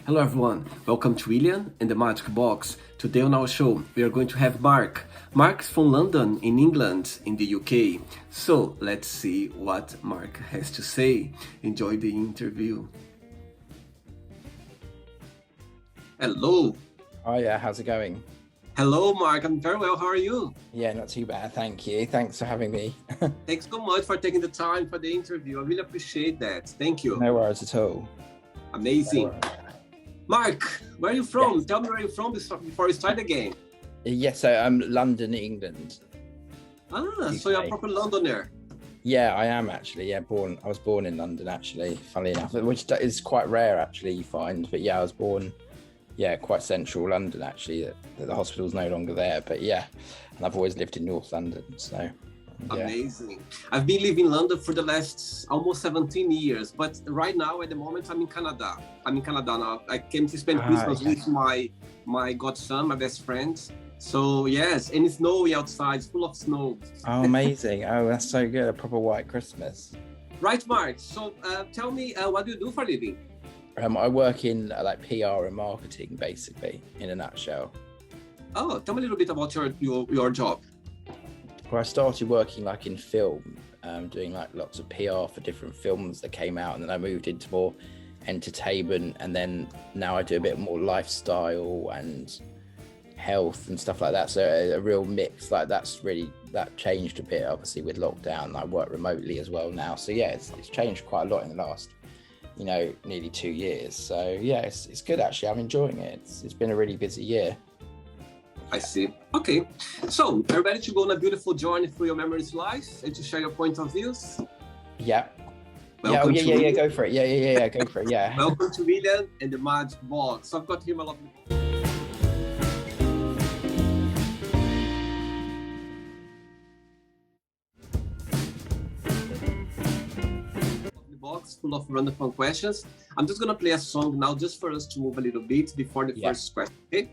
Hello everyone, welcome to William and the Magic Box. Today on our show we are going to have Marc. Marc's from London in England in the UK. So let's see what Marc has to say. Enjoy the interview. Hello. Oh yeah, how's it going? Hello Marc, I'm very well, how are you? Yeah, not too bad, thank you. Thanks for having me. Thanks so much for taking the time for the interview. I really appreciate that. Thank you. No worries at all. Amazing. No worries. Marc, where are you from? Yes. Tell me where you're from before we start the game. Yes, so I'm London, England. So you're a proper Londoner. Yeah, I am actually. Yeah, I was born in London actually, funnily enough, which is quite rare actually, you find. But yeah, I was born, quite central London actually. The hospital's no longer there, but yeah, and I've always lived in North London, so. Yeah. Amazing. I've been living in London for the last almost 17 years, but right now at the moment I'm in Canada. I'm in Canada now. I came to spend Christmas with my godson, my best friend. So yes, and it's snowy outside, it's full of snow. Oh, amazing. Oh, that's so good. A proper white Christmas. Right, Marc. So tell me, what do you do for a living? I work in like PR and marketing, basically, in a nutshell. Oh, tell me a little bit about your job. Well, I started working like in film, doing like lots of PR for different films that came out, and then I moved into more entertainment, and then now I do a bit more lifestyle and health and stuff like that. So a real mix. Like that changed a bit, obviously, with lockdown. I work remotely as well now, so yeah, it's changed quite a lot in the last, nearly 2 years. So yeah, it's good actually. I'm enjoying it. It's been a really busy year. I see. Okay. So, are you ready to go on a beautiful journey through your memories life and to share your point of views? Yeah. Welcome Yeah, go for it. Yeah, go for it, yeah. Welcome to William and the Magic Box. So I've got here my lovely box full of random fun questions. I'm just going to play a song now just for us to move a little bit before the first question, okay?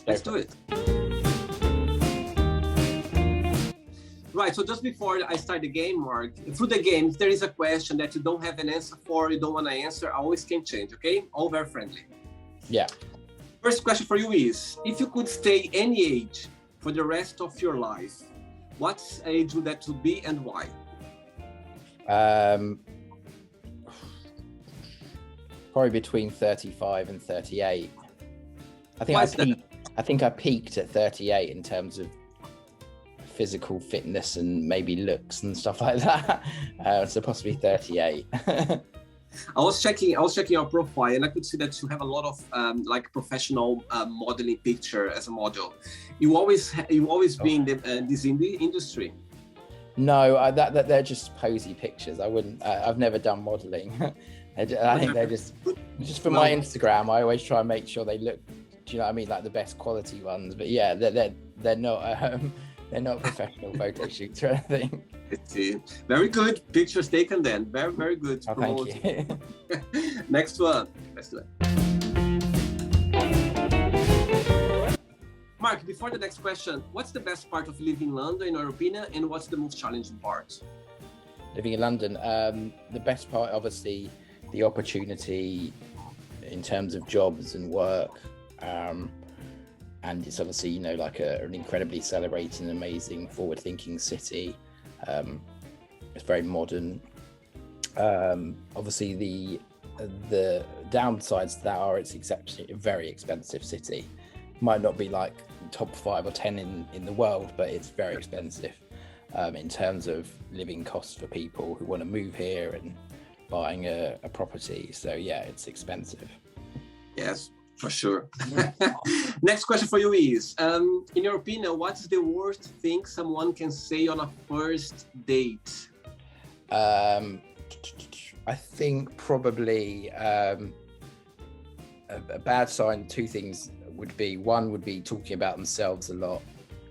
Let's do it. Right, so just before I start the game, Marc, through the game, if there is a question that you don't have an answer for, you don't want to answer, I always can change, okay? All very friendly. Yeah. First question for you is, if you could stay any age for the rest of your life, what age would that be and why? Probably between 35 and 38. I think I peaked at 38 in terms of physical fitness and maybe looks and stuff like that. So possibly 38. I was checking your profile and I could see that you have a lot of like professional modeling picture as a model. You always been in this industry. No, that they're just posy pictures. I've never done modeling. I think they're just for my Instagram. I always try and make sure they look, do you know what I mean, like the best quality ones. But yeah, they're not professional photo shoots or anything. Very good pictures taken then. Very, very good. Oh, thank you. Next one. Let's do it. Marc, before the next question, what's the best part of living in London in your opinion, and what's the most challenging part? Living in London, the best part, obviously, the opportunity in terms of jobs and work. And it's obviously, like an incredibly celebrated and amazing forward-thinking city. It's very modern. Obviously, the downsides to that are it's a very expensive city. Might not be like top 5 or 10 in the world, but it's very expensive in terms of living costs for people who want to move here and buying a property. So yeah, it's expensive. Yes. For sure. Next question for you is, in your opinion, what's the worst thing someone can say on a first date? I think probably a bad sign, two things would be, one would be talking about themselves a lot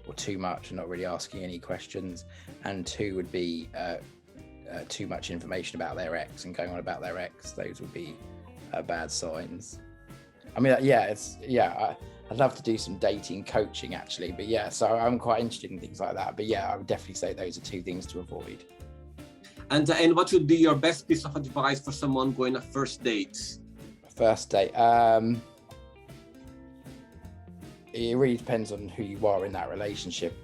or too much and not really asking any questions. And two would be too much information about their ex and going on about their ex. Those would be bad signs. I mean, I'd love to do some dating coaching actually, but yeah, so I'm quite interested in things like that. But yeah, I would definitely say those are two things to avoid. And what would be your best piece of advice for someone going a first date? First date. It really depends on who you are in that relationship,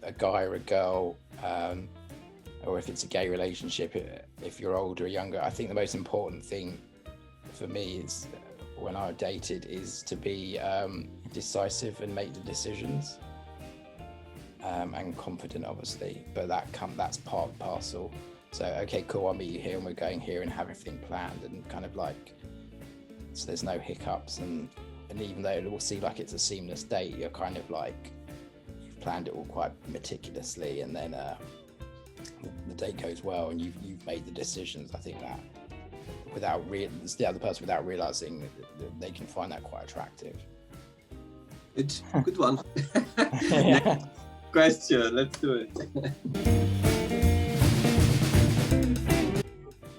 a guy or a girl, or if it's a gay relationship, if you're older or younger. I think the most important thing for me is when I dated is to be decisive and make the decisions, and confident, obviously, but that's part and parcel. So, okay, cool, I'll meet you here and we're going here and have everything planned and kind of like, so there's no hiccups, and even though it will seem like it's a seamless date, you're kind of like, you've planned it all quite meticulously, and then the date goes well and you've made the decisions. I think that the other person, without realizing, they can find that quite attractive. It's a good one. Yeah. Next question, let's do it.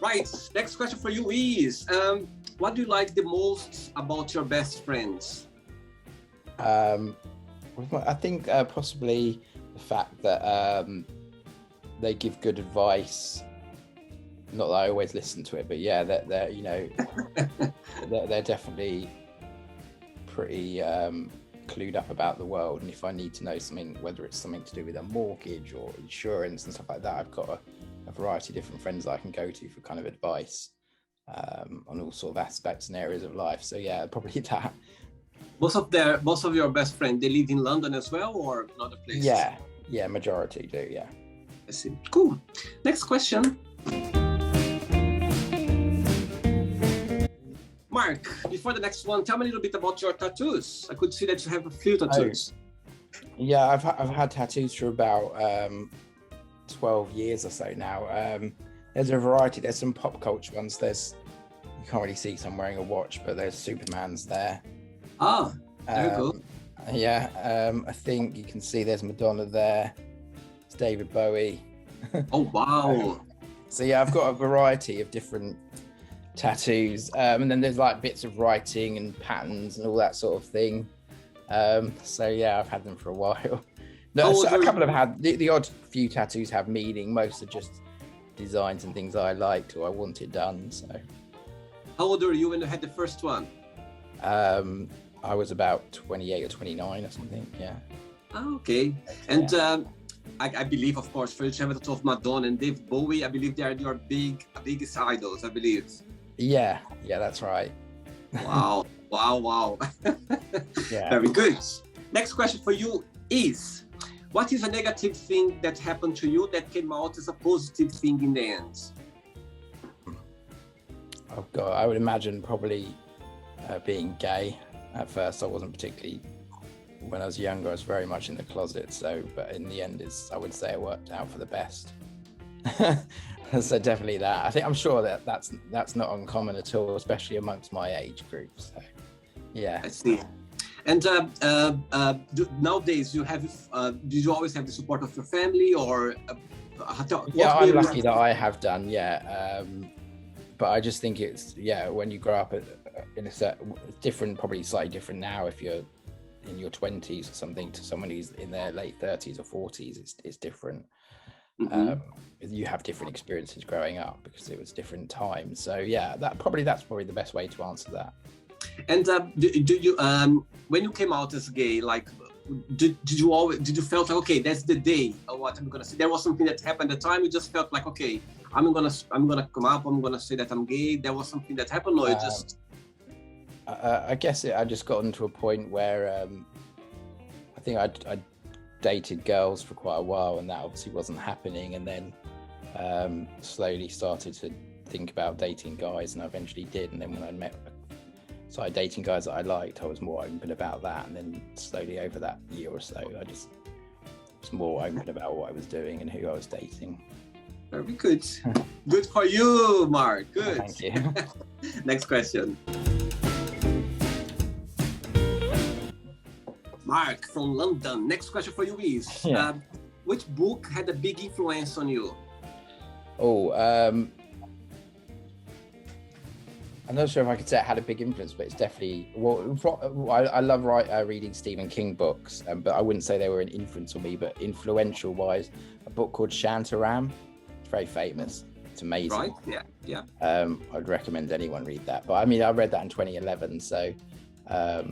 Right, next question for you is, what do you like the most about your best friends? I think possibly the fact that they give good advice. Not that I always listen to it, but yeah, they're you know, they're definitely pretty clued up about the world. And if I need to know something, whether it's something to do with a mortgage or insurance and stuff like that, I've got a variety of different friends that I can go to for kind of advice on all sort of aspects and areas of life. So yeah, probably that. Most of your best friends, they live in London as well, or another place? Yeah, majority do. Yeah. I see. Cool. Next question. Marc, before the next one, tell me a little bit about your tattoos. I could see that you have a few tattoos. Yeah, I've had tattoos for about 12 years or so now. There's a variety. There's some pop culture ones. You can't really see some wearing a watch, but there's Superman's there. Ah, very good. Yeah, I think you can see there's Madonna there. It's David Bowie. Oh, wow. So yeah, I've got a variety of different tattoos, and then there's like bits of writing and patterns and all that sort of thing. So yeah, I've had them for a while. No, so a couple have had the odd few tattoos have meaning. Most are just designs and things I liked or I wanted done. So how old were you when you had the first one? I was about 28 or 29 or something. Yeah. Oh, okay. And I believe, of course, for you to have a tattoo of Madonna and David Bowie, I believe they are your biggest idols, I believe. Yeah, that's right. Wow. Yeah. Very good. Next question for you is, what is a negative thing that happened to you that came out as a positive thing in the end? Oh God, I would imagine probably being gay. At first, I wasn't particularly. When I was younger, I was very much in the closet. So, but in the end, I would say it worked out for the best. So definitely that. I'm sure that's not uncommon at all, especially amongst my age group. So, yeah. I see. And nowadays, did you always have the support of your family, or? Yeah, I'm lucky that I have done. Yeah, but I just think it's when you grow up in different, probably slightly different now. If you're in your 20s or something to someone who's in their late 30s or 40s, it's different. Mm-hmm. You have different experiences growing up because it was different times. So yeah, that's probably the best way to answer that. And do you when you came out as gay, like did you felt like, okay, that's the day of what I'm gonna say? There was something that happened at the time. You just felt like, okay, I'm gonna come up. I'm gonna say that I'm gay. There was something that happened, or just. I guess I just gotten to a point where I think I dated girls for quite a while, and that obviously wasn't happening. And then slowly started to think about dating guys, and I eventually did. And then when I started dating guys that I liked, I was more open about that. And then slowly over that year or so, I just was more open about what I was doing and who I was dating. Very good. Good for you, Marc. Good. Thank you. Next question. Marc from London. Next question for you is, which book had a big influence on you? I'm not sure if I could say it had a big influence, but it's definitely, I love reading Stephen King books, but I wouldn't say they were an influence on me, but influential wise, a book called Shantaram. It's very famous. It's amazing. Right? Yeah, yeah. I'd recommend anyone read that. But I mean, I read that in 2011, so I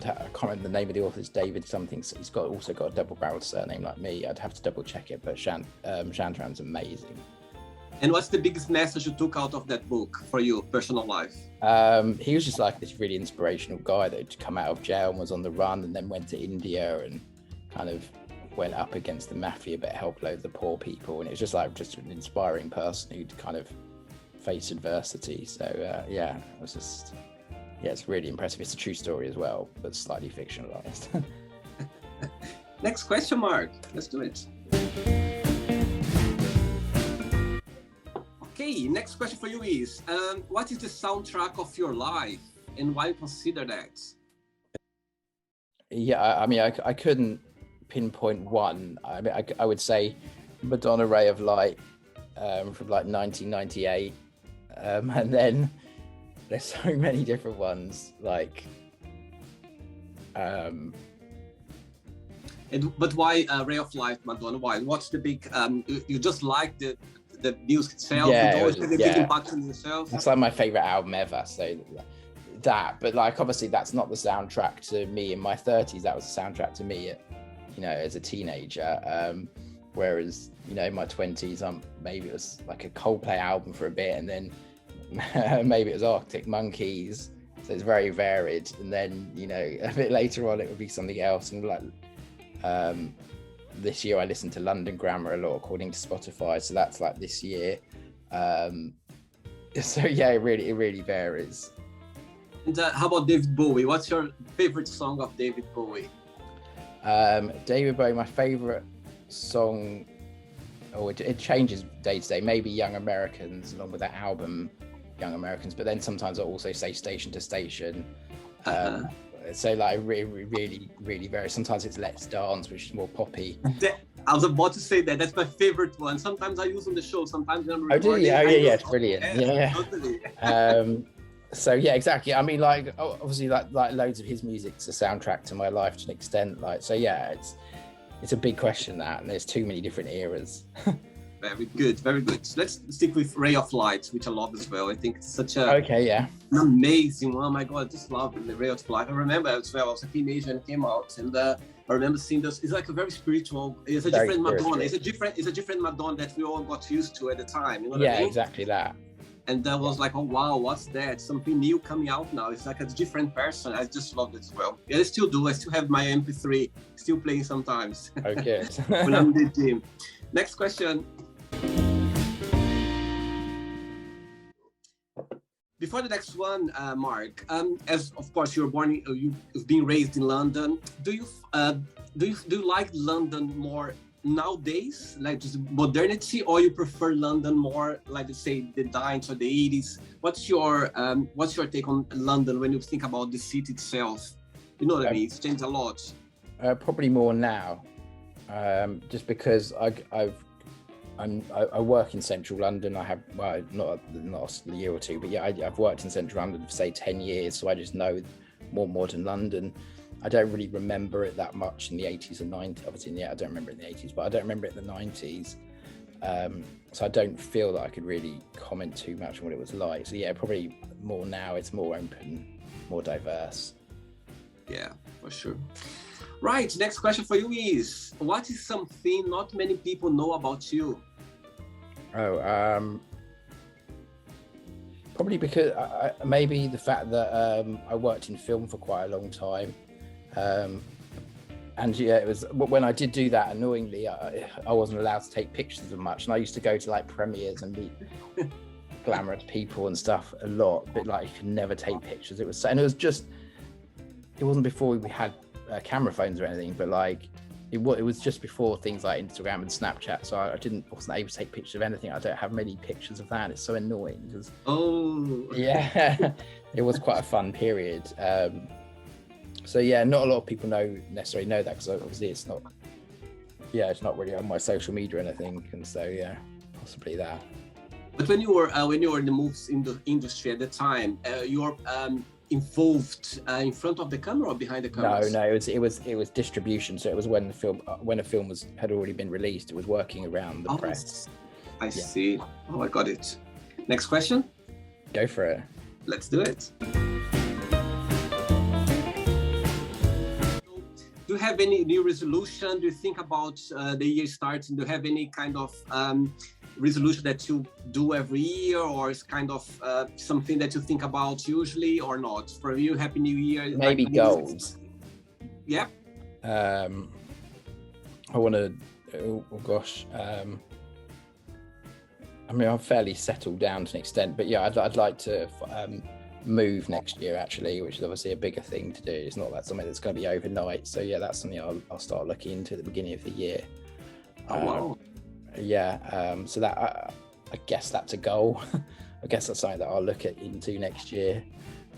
can't remember the name of the author. It's David something. So he's also got a double-barreled surname like me. I'd have to double check it, but Shantran's amazing. And what's the biggest message you took out of that book for your personal life? He was just like this really inspirational guy that had come out of jail and was on the run, and then went to India and kind of went up against the mafia but helped loads of poor people. And it was just an inspiring person who'd kind of faced adversity. So yeah, it was just, yeah, it's really impressive. It's a true story as well, but slightly fictionalized. Next question, Marc. Let's do it. Okay, next question for you is, what is the soundtrack of your life and why you consider that? Yeah, I mean, I couldn't pinpoint one. I mean, I would say Madonna Ray of Light from like 1998. And then there's so many different ones, like but why Ray of Light, Madonna? Why? What's the big you just like the music itself? Yeah, you always have a big impact on yourself? That's like my favorite album ever, so that, but like obviously that's not the soundtrack to me in my 30s. That was the soundtrack to me as a teenager, whereas in my 20s maybe it was like a Coldplay album for a bit, and then maybe it was Arctic Monkeys, so it's very varied. And then a bit later on it would be something else, and like this year I listened to London Grammar a lot according to Spotify, so that's like this year. So yeah, it really varies. And how about David Bowie? What's your favorite song of David Bowie? David Bowie, my favorite song, it changes day to day, maybe Young Americans, along with that album Young Americans, but then sometimes I also say Station to Station. So like really varies. Sometimes it's Let's Dance, which is more poppy. I was about to say that's my favorite one. Sometimes I use on the show, sometimes when I'm recording. Oh, do you? Oh, yeah, it's brilliant. Yeah. Totally. So yeah, exactly. I mean, like obviously, like loads of his music's a soundtrack to my life to an extent. Like, so yeah, it's a big question that, and there's too many different eras. Very good, very good. So let's stick with Ray of Light, which I love as well. I think it's such an amazing one. Oh my God, I just love the Ray of Light. I remember as well, I was a teenager and it came out, and I remember seeing this. It's like a very spiritual. It's a different Madonna. It's a different Madonna that we all got used to at the time. You know what I mean? Exactly that. And that was like, oh wow, what's that? Something new coming out now. It's like a different person. I just loved it as well. Yeah, I still do. I still have my MP3, still playing sometimes. Okay. When I'm in the gym. Next question. Before the next one, Marc, as of course you've been raised in London. Do you like London more nowadays, like just modernity, or you prefer London more, like let's say the 90s or the 80s? What's your take on London when you think about the city itself? You know what I mean? It's changed a lot. Probably more now, just because I work in central London. I have, well, not the last year or two, but yeah, I've worked in central London for say 10 years, so I just know more modern London. I don't really remember it that much in the 80s and 90s. Obviously, I don't remember it in the 80s, but I don't remember it in the 90s. So I don't feel that I could really comment too much on what it was like. So yeah, probably more now. It's more open, more diverse. Yeah, for sure. Right, next question for you is, what is something not many people know about you? Probably because maybe the fact that I worked in film for quite a long time. And yeah, it was when I did do that, annoyingly, I wasn't allowed to take pictures of much. And I used to go to like premieres and meet glamorous people and stuff a lot, but like you could never take pictures. It wasn't before we had camera phones or anything, but like it was just before things like Instagram and Snapchat, so I wasn't able to take pictures of anything. I don't have many pictures of that. It's so annoying because yeah, it was quite a fun period. So yeah, not a lot of people necessarily know that, because obviously it's not really on my social media or anything, and so yeah, possibly that. But when you were in the movies in the industry at the time, you were involved in front of the camera or behind the camera? No, it was distribution. So it was when a film had already been released. It was working around the press. I see. Oh, I got it. Next question. Go for it. Let's do it. Do you have any new resolution? Do you think about the year starting? Do you have any kind of resolution that you do every year, or is kind of something that you think about usually, or not? For you, Happy New Year. Maybe goals. Yeah. I want to. Oh gosh. I mean, I'm fairly settled down to an extent, but yeah, I'd like to move next year actually, which is obviously a bigger thing to do. It's not that something that's going to be overnight. So yeah, that's something I'll start looking into at the beginning of the year. Oh wow. Yeah. So that I guess that's a goal. I guess that's something that I'll look at into next year.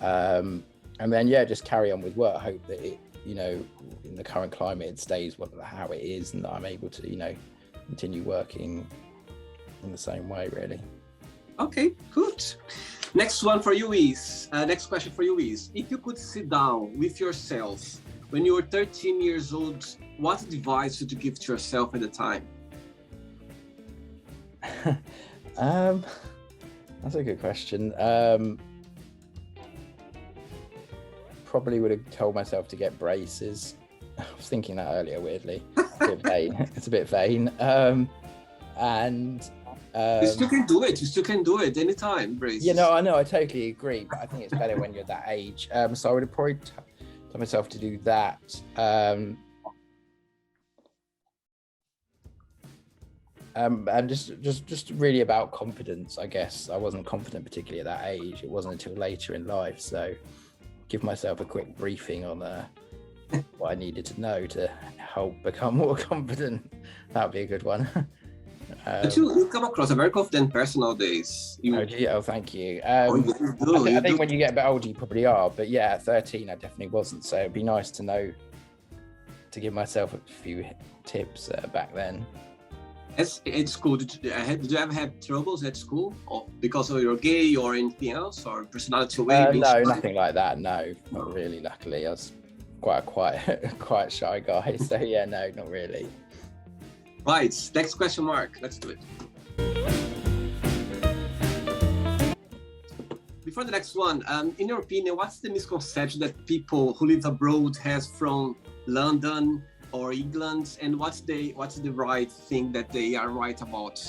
And then yeah, just carry on with work. I hope that it, you know, in the current climate, it stays how it is, and that I'm able to, you know, continue working in the same way, really. Okay, good. Next one for you is, next question for you is, if you could sit down with yourself when you were 13 years old, what advice would you give to yourself at the time? That's a good question. Probably would have told myself to get braces. I was thinking that earlier, weirdly. It's a bit vain. You still can do it. You still can do it anytime, braces. You know, I know. I totally agree, but I think it's better when you're that age. So I would have probably told myself to do that. And just really about confidence, I guess. I wasn't confident particularly at that age. It wasn't until later in life. So give myself a quick briefing on what I needed to know to help become more confident. That would be a good one. But you come across a very confident person nowadays. Oh, thank you. I think when you get a bit older, you probably are. But yeah, at 13, I definitely wasn't. So it'd be nice to know, to give myself a few tips back then. At school, did you ever have troubles at school, or because of you're gay or anything else, or personality way? No, nothing like that. No, not really. Luckily, I was quite a quite shy guy. So yeah, no, not really. Right, next question, Marc. Let's do it. Before the next one, in your opinion, what's the misconception that people who live abroad has from London or England, and what's the right thing that they are right about?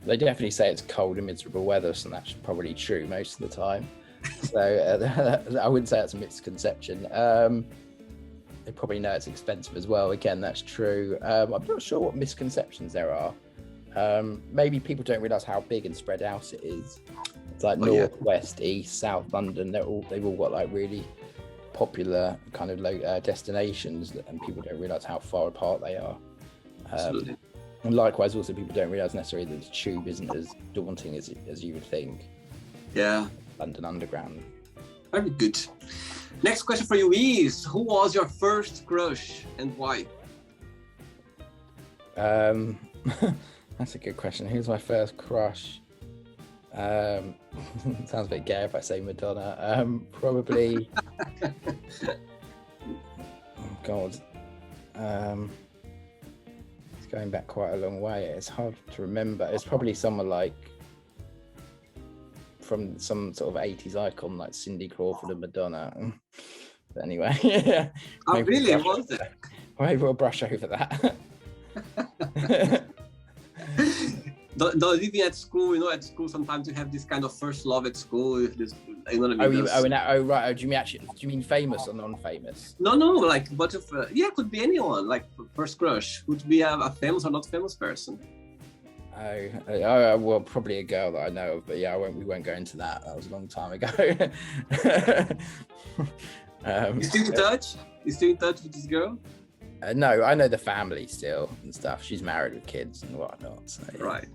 They definitely say it's cold and miserable weather, so that's probably true most of the time. So I wouldn't say that's a misconception. They probably know it's expensive as well. Again, that's true. I'm not sure what misconceptions there are. Maybe people don't realise how big and spread out it is. It's like north, west, east, south London. They've all got like really popular kind of destinations, and people don't realise how far apart they are. Absolutely. And likewise, also people don't realise necessarily that the tube isn't as daunting as you would think. Yeah. London Underground. Very good. Next question for you is, who was your first crush and why? That's a good question. Who's my first crush? Sounds a bit gay if I say Madonna. Probably. Oh God. It's going back quite a long way. It's hard to remember. It's probably someone like from some sort of 80s icon like Cindy Crawford and Madonna. But anyway, yeah. Oh, really? Was it? Maybe we'll brush over that. Living at school, you know, at school sometimes you have this kind of first love at school. This, you know what I mean? Right. Do you mean famous or non-famous? No, like, but if, yeah, it could be anyone. Like first crush could be a famous or not famous person. Well, probably a girl that I know of, but yeah, we won't go into that. That was a long time ago. You still in touch? You still in touch with this girl? No, I know the family still and stuff. She's married with kids and whatnot. So, yeah. Right.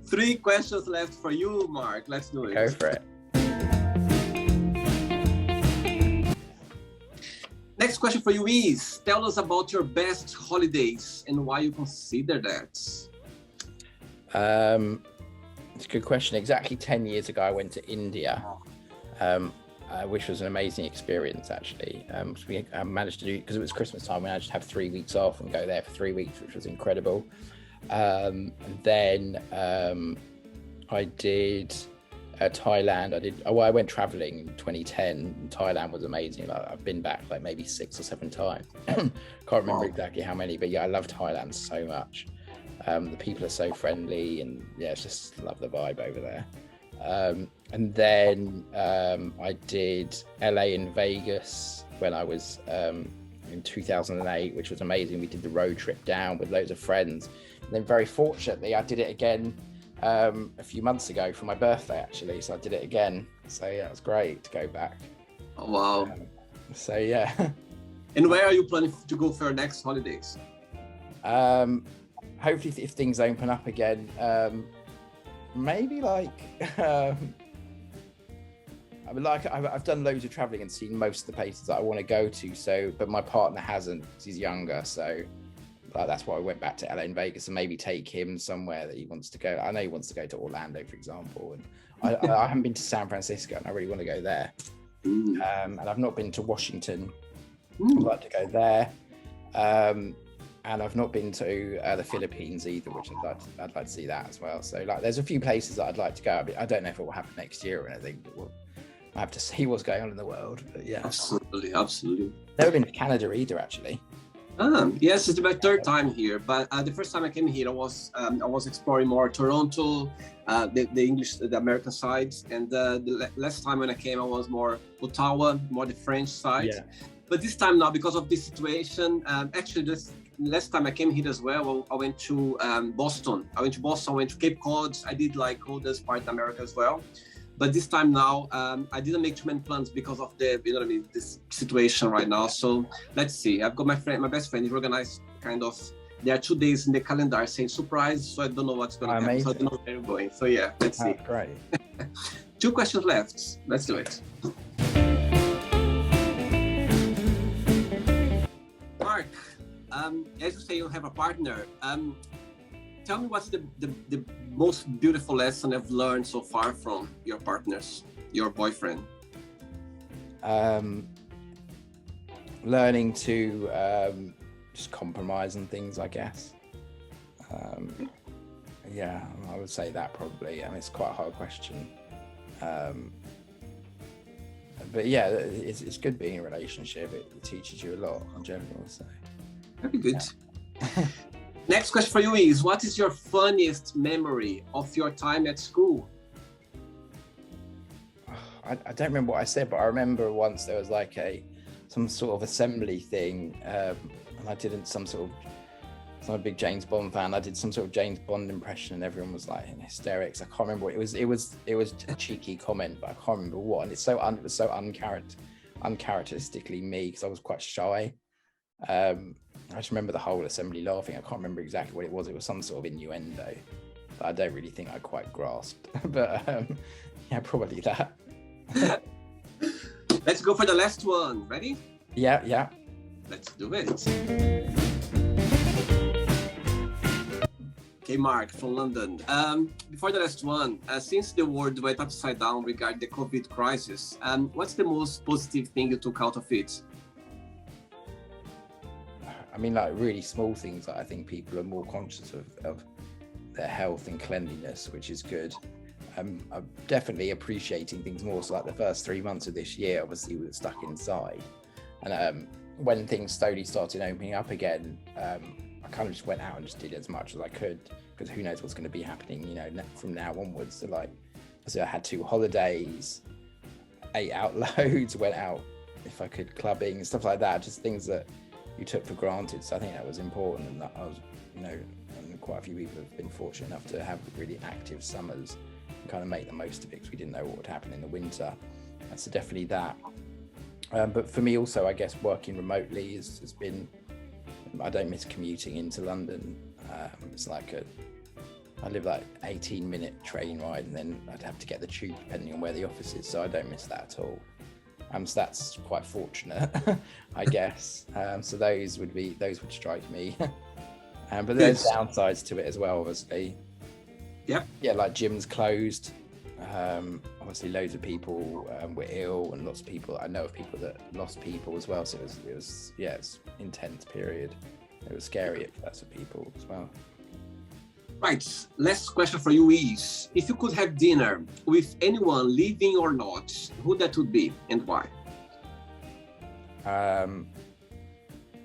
3 questions left for you, Marc. Let's do it. Go for it. Next question for you is, tell us about your best holidays and why you consider that. It's a good question. Exactly 10 years ago, I went to India. which was an amazing experience actually. I managed to do, because it was Christmas time, we managed to have 3 weeks off and go there for 3 weeks, which was incredible. And then I did Thailand. I went traveling in 2010, and Thailand was amazing. I've been back like maybe 6 or 7 times. Can't remember exactly how many, but yeah, I love Thailand so much. The people are so friendly, and yeah, just love the vibe over there. And then I did LA and Vegas when I was in 2008, which was amazing. We did the road trip down with loads of friends. And then very fortunately, I did it again a few months ago for my birthday, actually. So I did it again. So yeah, it was great to go back. Oh, wow. So yeah. And where are you planning to go for your next holidays? Hopefully, if things open up again, maybe like I've done loads of traveling and seen most of the places that I want to go to. So, but my partner hasn't. He's younger, so that's why I went back to LA and Vegas, and maybe take him somewhere that he wants to go. I know he wants to go to Orlando, for example, and I haven't been to San Francisco, and I really want to go there. And I've not been to Washington. I'd like to go there. And I've not been to the Philippines either, which I'd like to see that as well. So like, there's a few places that I'd like to go. I don't know if it will happen next year or anything, but I have to see what's going on in the world. But yeah, absolutely. Never been to Canada either, actually. Yes, it's my 3rd time here. But the first time I came here, I was exploring more Toronto, the American side, and the last time when I came, I was more Ottawa, more the French side. Yeah. But this time now, because of this situation, actually this last time I came here as well, I went to Boston. I went to Cape Cod. I did like all this part of America as well. But this time now, I didn't make too many plans because of this situation right now. So let's see. I've got my best friend, he organized kind of, there are 2 days in the calendar saying surprise, so I don't know what's going to happen. So I don't know where we're going. So yeah, let's see. Great. 2 questions left. Let's do it. Marc, as you say, you have a partner. Tell me what's the most beautiful lesson I've learned so far from your partners, your boyfriend? Learning to just compromise on things, I guess. Yeah, I would say that probably. I mean, it's quite a hard question. But yeah, it's good being in a relationship. It teaches you a lot in general. So very good. Yeah. Next question for you is, what is your funniest memory of your time at school? I don't remember what I said, but I remember once there was like some sort of assembly thing, and I did some I'm a big James Bond fan. I did some sort of James Bond impression, and everyone was like in hysterics. I can't remember what it was. It was a cheeky comment, but I can't remember what. And it was so uncharacteristically me, because I was quite shy. I just remember the whole assembly laughing. I can't remember exactly what it was. It was some sort of innuendo that I don't really think I quite grasped. But yeah, probably that. Let's go for the last one. Ready? Yeah. Let's do it. Okay, Marc from London. Before the last one, since the world went upside down regarding the COVID crisis, what's the most positive thing you took out of it? I mean, like really small things. Like I think people are more conscious of their health and cleanliness, which is good. I'm definitely appreciating things more. So like the first 3 months of this year, obviously we were stuck inside. And when things slowly started opening up again, I kind of just went out and just did as much as I could, because who knows what's going to be happening, from now onwards. So I had 2 holidays, ate out loads, went out if I could clubbing and stuff like that, just things that you took for granted. So I think that was important, and that I was, and quite a few people have been fortunate enough to have really active summers and kind of make the most of it, because we didn't know what would happen in the winter. So definitely that. But for me also, I guess working remotely has been, I don't miss commuting into London. It's like I live like 18-minute train ride, and then I'd have to get the tube depending on where the office is. So I don't miss that at all. So that's quite fortunate, I guess. So those would strike me. But there's downsides to it as well, obviously. Yep. Yeah, like gyms closed. Obviously, loads of people were ill, and lots of people. I know of people that lost people as well. So it was it's intense period. It was scary at first for people as well. Right. Last question for you is: if you could have dinner with anyone, living or not, who that would be and why?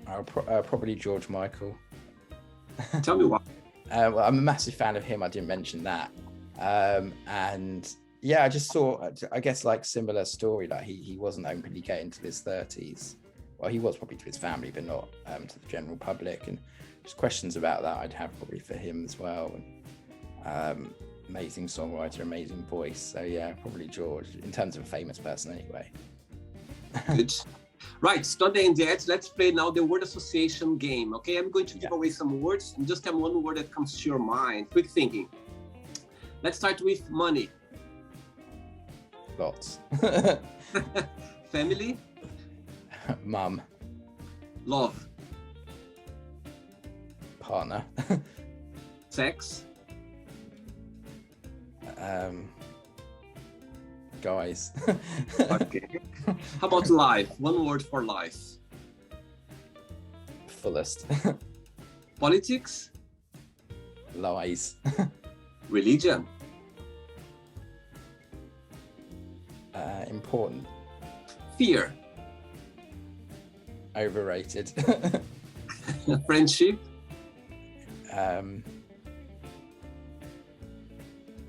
Probably George Michael. Tell me why. Well, I'm a massive fan of him. I didn't mention that. And yeah, I just saw, I guess, like similar story. Like he wasn't openly gay until his 30s. Well, he was probably to his family, but not to the general public. And just questions about that I'd have probably for him as well. And amazing songwriter, amazing voice. So yeah, probably George in terms of a famous person anyway. Good. Right, it's not the end yet. Let's play now the word association game. Okay, I'm going to give away some words and just tell one word that comes to your mind. Quick thinking. Let's start with money. Lots. Family. Mum. Love. Partner. Sex. Guys. Okay. How about life? One word for life. Fullest. Politics. Lies. Religion. Important. Fear. Overrated. Friendship.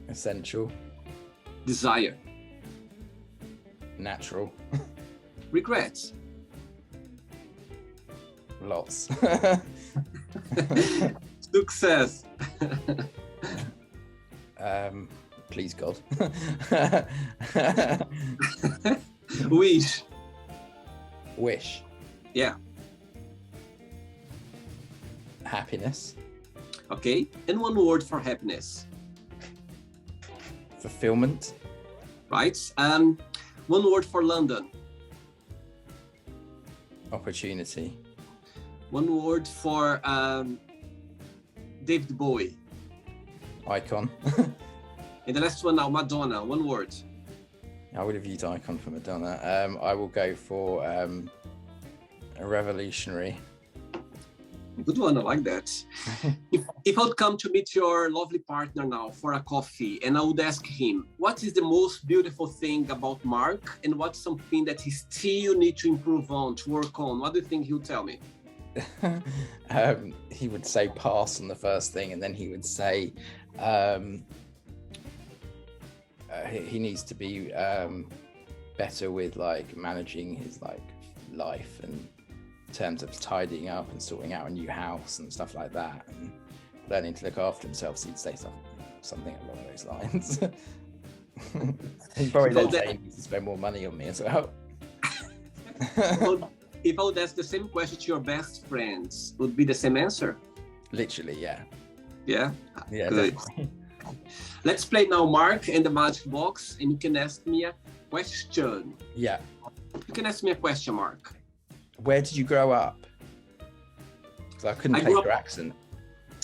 Essential. Desire. Natural. Regrets. Lots. Success. Please God. Wish. Wish. Yeah. Happiness. Okay. And one word for happiness. Fulfillment. Right. One word for London. Opportunity. One word for David Bowie. Icon. And the last one now, Madonna. One word. I would have used icon for Madonna. I will go for a revolutionary. Good one, I like that. if I would come to meet your lovely partner now for a coffee and I would ask him, what is the most beautiful thing about Marc and what's something that he still needs to improve on, to work on? What do you think he'll tell me? He would say pass on the first thing, and then he would say he needs to be better with like managing his like life and in terms of tidying up and sorting out a new house and stuff like that, and learning to look after himself. So he'd say something along those lines. He'd probably then say he needs to spend more money on me as well. If I would ask the same question to your best friends, would be the same answer? Literally, yeah. Yeah? Yeah, good. Definitely. Let's play now Marc and the Magic Box, and you can ask me a question. Yeah. You can ask me a question, Marc. Where did you grow up? Because I couldn't place your accent.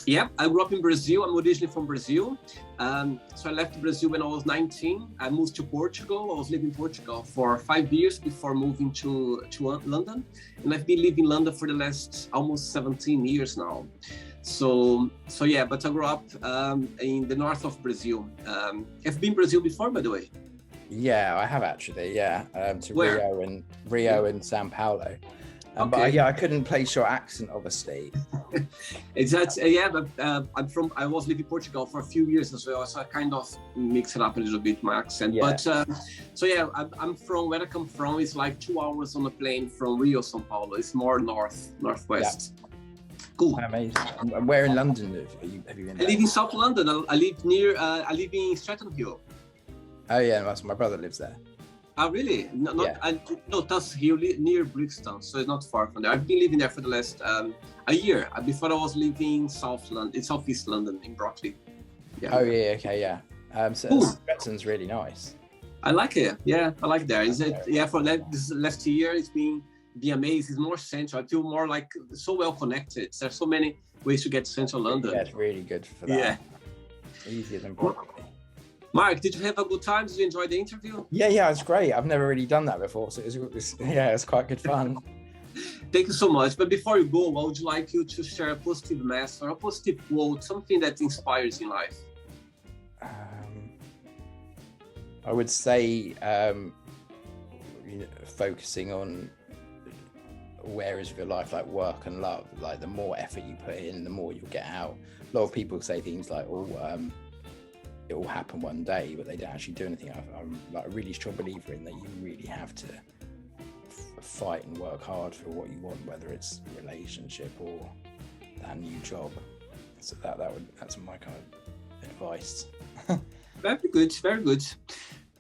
Yeah, I grew up in Brazil. I'm originally from Brazil. So I left Brazil when I was 19. I moved to Portugal. I was living in Portugal for 5 years before moving to London. And I've been living in London for the last almost 17 years now. So yeah, but I grew up in the north of Brazil. I've been in Brazil before, by the way. Yeah, I have actually, yeah. To Where? Rio and Sao Paulo. Okay. But yeah, I couldn't place your accent, obviously. I was living in Portugal for a few years as well, so I kind of mix it up a little bit, my accent. Yeah. But I'm from, where I come from is like 2 hours on a plane from Rio, Sao Paulo. It's more northwest. Yeah. Cool. Amazing. And where in London have you been? I live in South London. I live in Stratton Hill. Oh yeah, my brother lives there. Oh really? No, Tuss Hill, near Brixton, so it's not far from there. I've been living there for the last a year. Before I was living in Southeast London, in Brockley. Yeah. Oh yeah, okay, yeah. So Stratton's really nice. I like it. Yeah, I like there. For this last year, it's been amazing. It's more central. I feel more like so well connected. There's so many ways to get to central London. Yeah, it's really good for that. Yeah. Easier than Brockley. Marc, did you have a good time? Did you enjoy the interview? Yeah, it's great. I've never really done that before, so it's quite good fun. Thank you so much. But before you go, I would like you to share a positive message or a positive quote, something that inspires in life. I would say focusing on areas of your life like work and love. Like the more effort you put in, the more you'll get out. A lot of people say things like, it will happen one day, but they don't actually do anything. I'm like a really strong believer in that you really have to fight and work hard for what you want, whether it's a relationship or that new job. So that's my kind of advice. Very good, very good.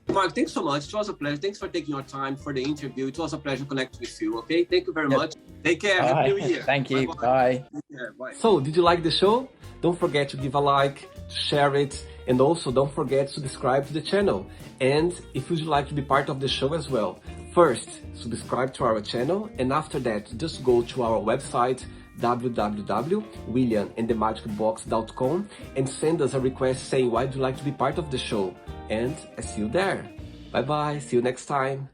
Marc, thanks so much. It was a pleasure. Thanks for taking your time for the interview. It was a pleasure connecting with you. Okay, thank you very much. Take care. Happy New Year. Thank you. Bye. Take care. Bye. So, did you like the show? Don't forget to give a like, to share it, and also don't forget to subscribe to the channel. And if you'd like to be part of the show as well, first, subscribe to our channel, and after that, just go to our website, www.williamandthemagicbox.com, and send us a request saying why would you like to be part of the show. And I see you there. Bye bye, see you next time.